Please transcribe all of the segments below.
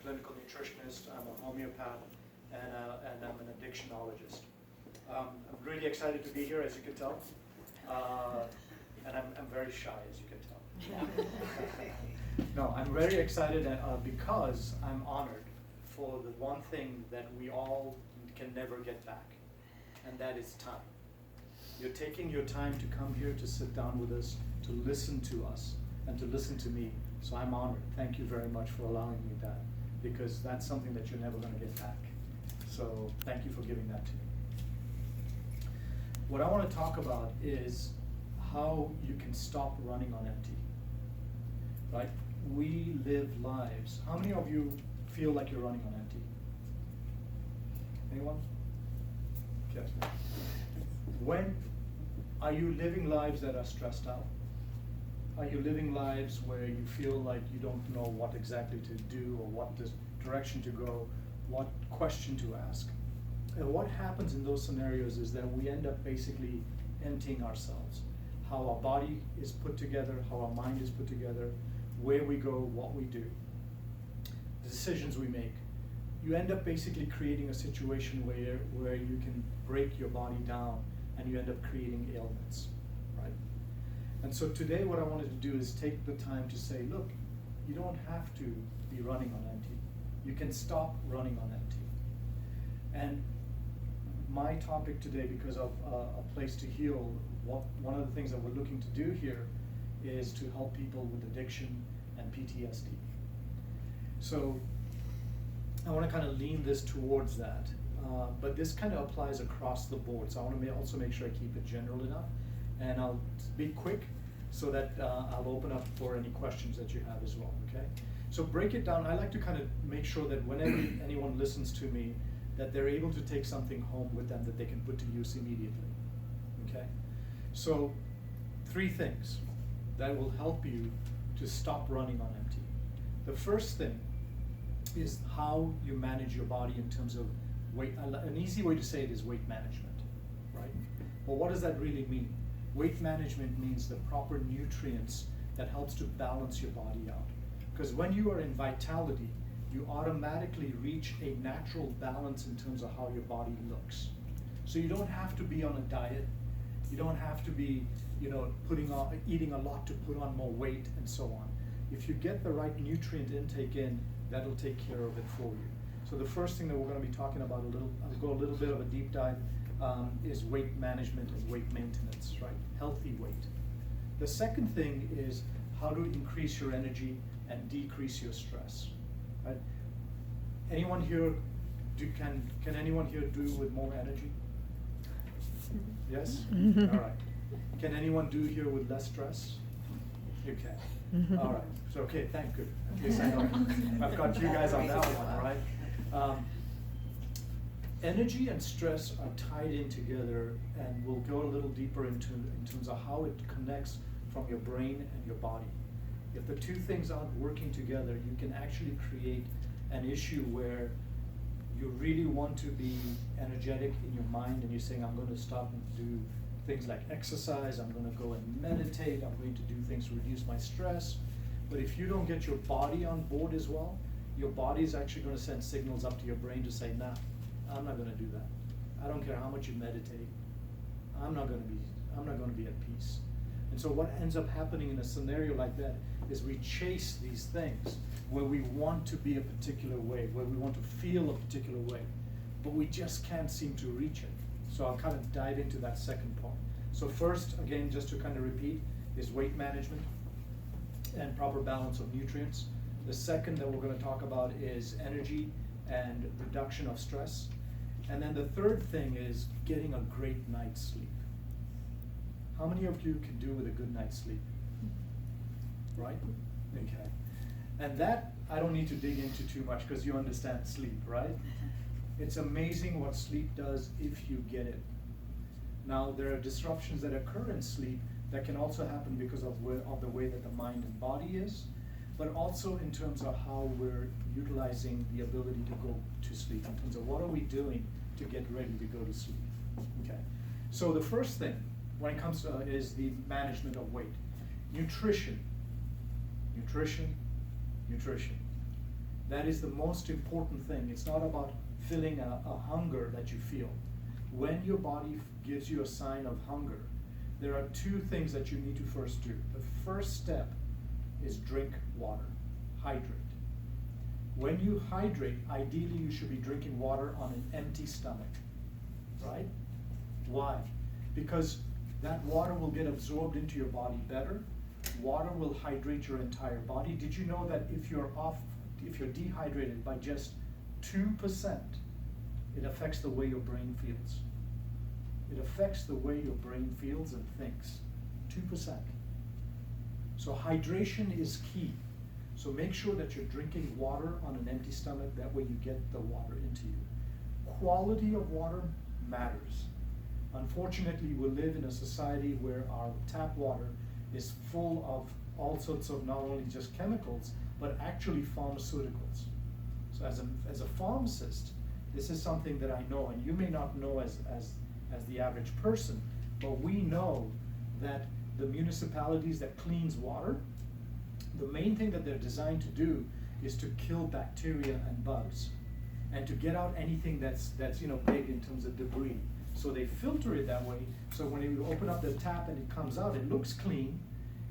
clinical nutritionist, I'm a homeopath, and I'm an addictionologist. I'm really excited to be here, as you can tell, and I'm very shy, as you can tell. No, I'm very excited because I'm honored for the one thing that we all can never get back, and that is time. You're taking your time to come here to sit down with us, to listen to us, and to listen to me. So I'm honored. Thank you very much for allowing me that, because that's something that you're never going to get back. So thank you for giving that to me. What I want to talk about is how you can stop running on empty. Right? We live lives. How many of you feel like you're running on empty? Anyone? Okay. When are you living lives that are stressed out? Are you living lives where you feel like you don't know what exactly to do or what direction to go, what question to ask? And what happens in those scenarios is that we end up basically emptying ourselves. How our body is put together, how our mind is put together, where we go, what we do, the decisions we make. You end up basically creating a situation where you can break your body down and you end up creating ailments, right? And so today what I wanted to do is take the time to say, look, you don't have to be running on empty. You can stop running on empty. And my topic today, because of a place to heal, one of the things that we're looking to do here is to help people with addiction and PTSD. So I want to kind of lean this towards that, but this kind of applies across the board. So I want to also make sure I keep it general enough, and I'll be quick so that I'll open up for any questions that you have as well, okay? So break it down. I like to kind of make sure that whenever anyone listens to me, that they're able to take something home with them that they can put to use immediately, okay? So 3 things that will help you to stop running on empty. The first thing is how you manage your body in terms of weight. An easy way to say it is weight management, right? Well, what does that really mean? Weight management means the proper nutrients that helps to balance your body out. Because when you are in vitality, you automatically reach a natural balance in terms of how your body looks. So you don't have to be on a diet. You don't have to be, eating a lot to put on more weight and so on. If you get the right nutrient intake in, that'll take care of it for you. So the first thing that we're going to be talking about I'll go a little bit of a deep dive, is weight management and weight maintenance, right? Healthy weight. The second thing is how to increase your energy and decrease your stress, right? Anyone here, can anyone here do with more energy? Yes? All right. Can anyone do here with less stress? You can. All right. So, okay, thank you. At least I know I've got you guys on that one, all right? Energy and stress are tied in together, and we'll go a little deeper in terms of how it connects from your brain and your body. If the 2 things aren't working together, you can actually create an issue where you really want to be energetic in your mind and you're saying, I'm going to stop and do things like exercise, I'm going to go and meditate, I'm going to do things to reduce my stress. But if you don't get your body on board as well, your body is actually going to send signals up to your brain to say, nah, I'm not going to do that. I don't care how much you meditate. I'm not going to be at peace. And so what ends up happening in a scenario like that is we chase these things where we want to be a particular way, where we want to feel a particular way, but we just can't seem to reach it. So I'll kind of dive into that second part. So first, again, just to kind of repeat, is weight management and proper balance of nutrients. The second that we're going to talk about is energy and reduction of stress. And then the third thing is getting a great night's sleep. How many of you can do with a good night's sleep? Right? Okay. And that I don't need to dig into too much because you understand sleep, right? It's amazing what sleep does if you get it. Now, there are disruptions that occur in sleep that can also happen because of the way that the mind and body is, but also in terms of how we're utilizing the ability to go to sleep, in terms of what are we doing to get ready to go to sleep. Okay. So the first thing when it comes to is the management of weight. Nutrition. That is the most important thing. It's not about filling a hunger that you feel. When your body gives you a sign of hunger, there are two things that you need to first do. The first step is drink water, hydrate. When you hydrate, ideally you should be drinking water on an empty stomach, right? Why? Because that water will get absorbed into your body better. Water will hydrate your entire body. Did you know that if you're dehydrated by just 2%, it affects the way your brain feels? It affects the way your brain feels and thinks. 2%. So hydration is key. So make sure that you're drinking water on an empty stomach. That way you get the water into you. Quality of water matters. Unfortunately, we live in a society where our tap water is full of all sorts of not only just chemicals, but actually pharmaceuticals. So as a pharmacist, this is something that I know, and you may not know as the average person, but we know that the municipalities that cleans water, the main thing that they're designed to do is to kill bacteria and bugs, and to get out anything that's big in terms of debris. So they filter it that way, so when you open up the tap and it comes out, it looks clean,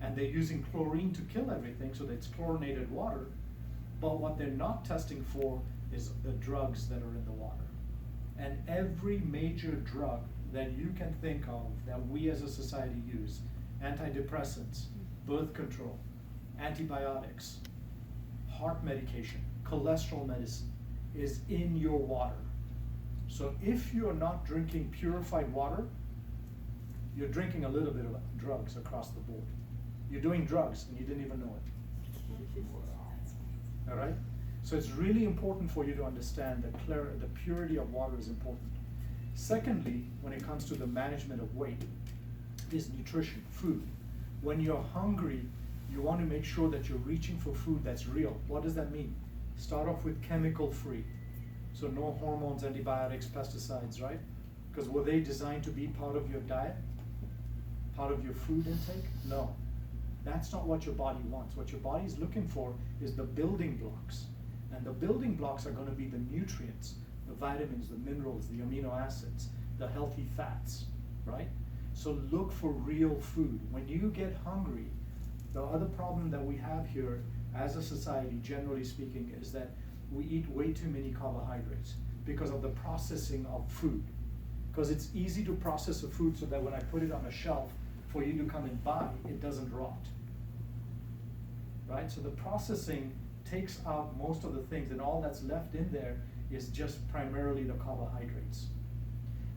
and they're using chlorine to kill everything, so that it's chlorinated water. But what they're not testing for is the drugs that are in the water. And every major drug that you can think of that we as a society use, antidepressants, birth control, antibiotics, heart medication, cholesterol medicine, is in your water. So if you're not drinking purified water, you're drinking a little bit of drugs across the board. You're doing drugs and you didn't even know it. All right? So it's really important for you to understand that the purity of water is important. Secondly, when it comes to the management of weight, is nutrition, food. When you're hungry, you want to make sure that you're reaching for food that's real. What does that mean? Start off with chemical-free. So no hormones, antibiotics, pesticides, right? Because were they designed to be part of your diet? Part of your food intake? No. That's not what your body wants. What your body is looking for is the building blocks. And the building blocks are going to be the nutrients, the vitamins, the minerals, the amino acids, the healthy fats, right? So look for real food. When you get hungry, the other problem that we have here as a society, generally speaking, is that we eat way too many carbohydrates because of the processing of food. Because it's easy to process a food so that when I put it on a shelf for you to come and buy, it doesn't rot. Right? So the processing takes out most of the things, and all that's left in there is just primarily the carbohydrates.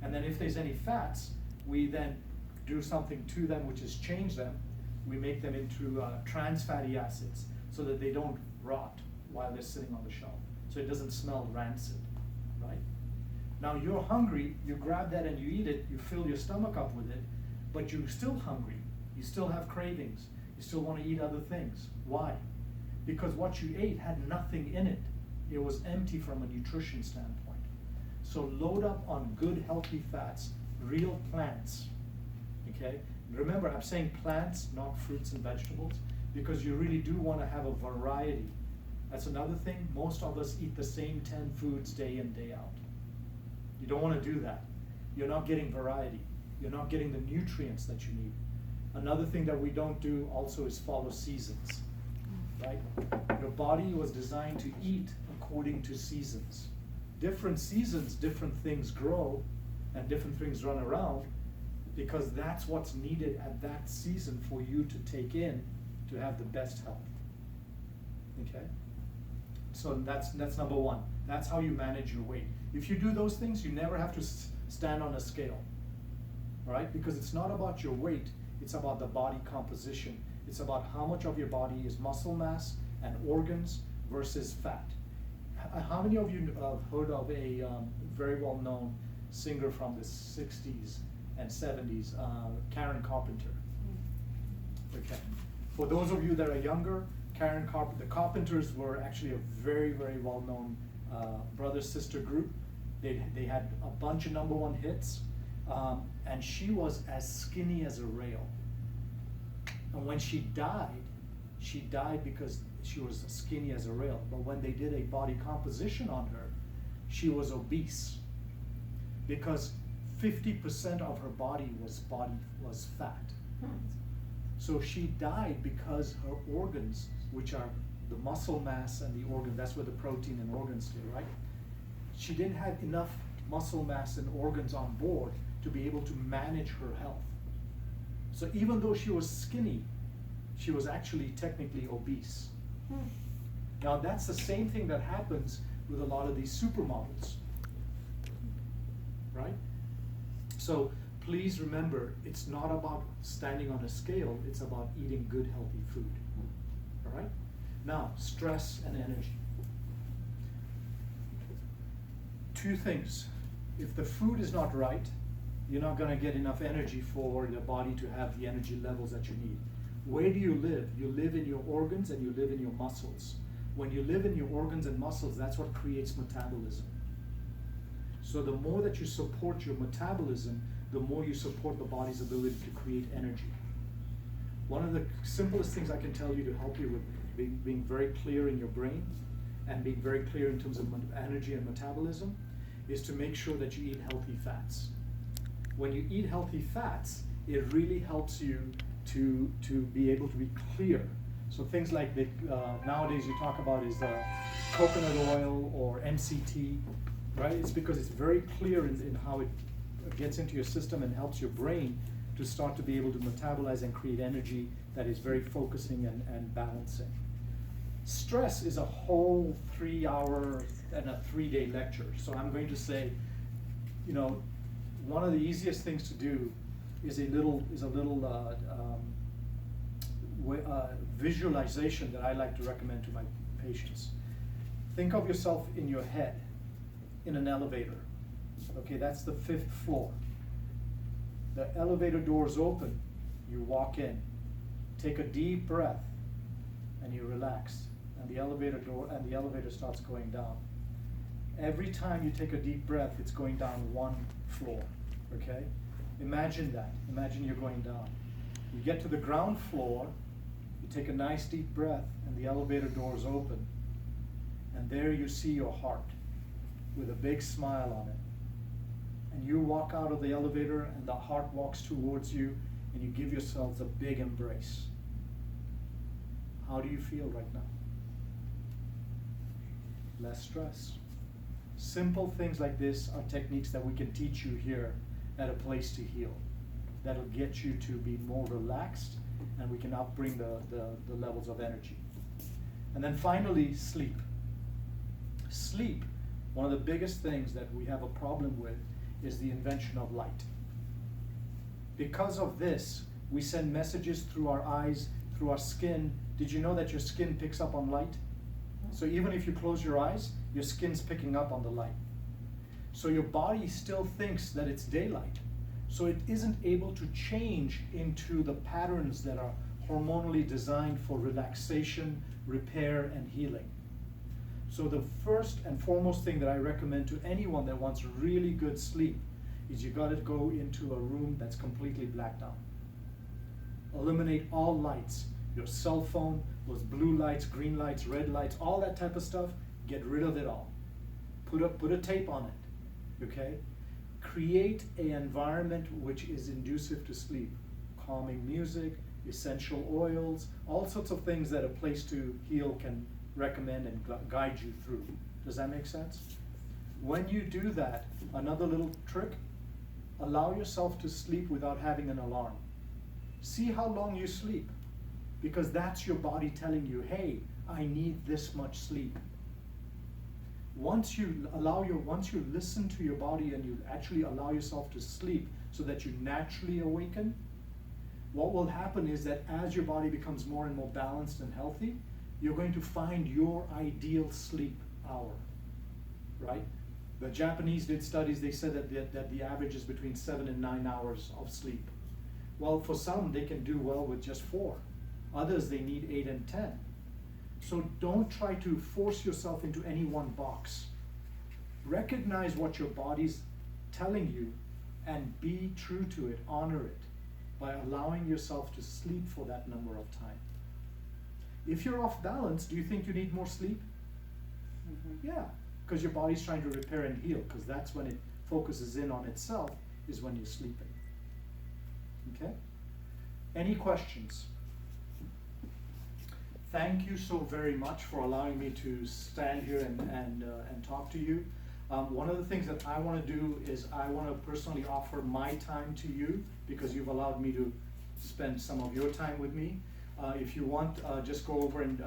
And then if there's any fats, we then do something to them, which is change them. We make them into trans fatty acids so that they don't rot while they're sitting on the shelf. So it doesn't smell rancid, right? Now you're hungry, you grab that and you eat it, you fill your stomach up with it, but you're still hungry. You still have cravings. You still want to eat other things. Why? Because what you ate had nothing in it. It was empty from a nutrition standpoint. So load up on good, healthy fats, real plants, okay? Remember, I'm saying plants, not fruits and vegetables, because you really do want to have a variety. That's another thing. Most of us eat the same 10 foods day in, day out. You don't want to do that. You're not getting variety. You're not getting the nutrients that you need. Another thing that we don't do also is follow seasons, right? Your body was designed to eat according to seasons. Different seasons, different things grow and different things run around, because that's what's needed at that season for you to take in to have the best health. Okay? So that's number one. That's how you manage your weight. If you do those things, you never have to stand on a scale, right? Because it's not about your weight, it's about the body composition. It's about how much of your body is muscle mass and organs versus fat. How many of you have heard of a very well-known singer from the 60s and 70s, Karen Carpenter? Okay. For those of you that are younger, the Carpenters were actually a very, very well-known brother-sister group. They had a bunch of #1 hits, and she was as skinny as a rail. And when she died because she was skinny as a rail. But when they did a body composition on her, she was obese because 50% of her body was fat. So she died because her organs, which are the muscle mass and the organ, that's where the protein and organs stay, right? She didn't have enough muscle mass and organs on board to be able to manage her health. So even though she was skinny, she was actually technically obese. Now that's the same thing that happens with a lot of these supermodels, right? So please remember, it's not about standing on a scale, it's about eating good, healthy food, all right? Now, stress and energy. Two things. If the food is not right, you're not gonna get enough energy for the body to have the energy levels that you need. Where do you live? You live in your organs and you live in your muscles. When you live in your organs and muscles, that's what creates metabolism. So the more that you support your metabolism, the more you support the body's ability to create energy. One of the simplest things I can tell you to help you with being very clear in your brain and being very clear in terms of energy and metabolism is to make sure that you eat healthy fats. When you eat healthy fats, it really helps you to be able to be clear. So things like nowadays you talk about is coconut oil or MCT, right? It's because it's very clear in how it gets into your system and helps your brain to start to be able to metabolize and create energy that is very focusing and balancing. Stress is a whole 3-hour and a 3-day lecture. So I'm going to say, one of the easiest things to do is a little visualization that I like to recommend to my patients. Think of yourself in your head in an elevator. Okay, that's the 5th floor. The elevator doors open, you walk in, take a deep breath, and you relax. And the elevator starts going down. Every time you take a deep breath, it's going down 1 floor. Okay? Imagine that. Imagine you're going down. You get to the ground floor, you take a nice deep breath, and the elevator doors open. And there you see your heart with a big smile on it. And you walk out of the elevator, and the heart walks towards you, and you give yourselves a big embrace. How do you feel right now? Less stress. Simple things like this are techniques that we can teach you here at A Place to Heal. That'll get you to be more relaxed, and we can upbring the levels of energy. And then finally, sleep. Sleep, one of the biggest things that we have a problem with is the invention of light. Because of this, we send messages through our eyes, through our skin. Did you know that your skin picks up on light? So even if you close your eyes, your skin's picking up on the light. So your body still thinks that it's daylight. So it isn't able to change into the patterns that are hormonally designed for relaxation, repair, and healing. So the first and foremost thing that I recommend to anyone that wants really good sleep is you gotta go into a room that's completely blacked out. Eliminate all lights, your cell phone, those blue lights, green lights, red lights, all that type of stuff, get rid of it all. Put a tape on it, okay? Create an environment which is conducive to sleep. Calming music, essential oils, all sorts of things that A Place to Heal can recommend and guide you through. Does that make sense? When you do that, another little trick, allow yourself to sleep without having an alarm. See how long you sleep, because that's your body telling you, hey, I need this much sleep. Once you listen to your body and you actually allow yourself to sleep so that you naturally awaken, what will happen is that as your body becomes more and more balanced and healthy, you're going to find your ideal sleep hour, right? The Japanese did studies, they said that the average is between 7 and 9 hours of sleep. Well, for some, they can do well with just 4. Others, they need 8 and 10. So don't try to force yourself into any one box. Recognize what your body's telling you and be true to it, honor it, by allowing yourself to sleep for that number of time. If you're off balance, do you think you need more sleep? Yeah, because your body's trying to repair and heal, because that's when it focuses in on itself, is when you're sleeping. Okay? Any questions? Thank you so very much for allowing me to stand here and talk to you. One of the things that I want to do is I want to personally offer my time to you, because you've allowed me to spend some of your time with me. If you want, just go over and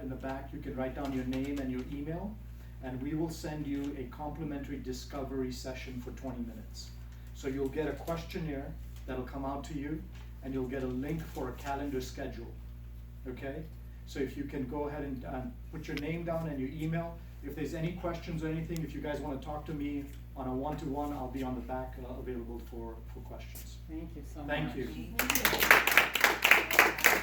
in the back, you can write down your name and your email, and we will send you a complimentary discovery session for 20 minutes. So you'll get a questionnaire that'll come out to you, and you'll get a link for a calendar schedule, okay? So if you can go ahead and put your name down and your email. If there's any questions or anything, if you guys want to talk to me on a one-to-one, I'll be on the back available for questions. Thank you so much. Thank you. Thank you.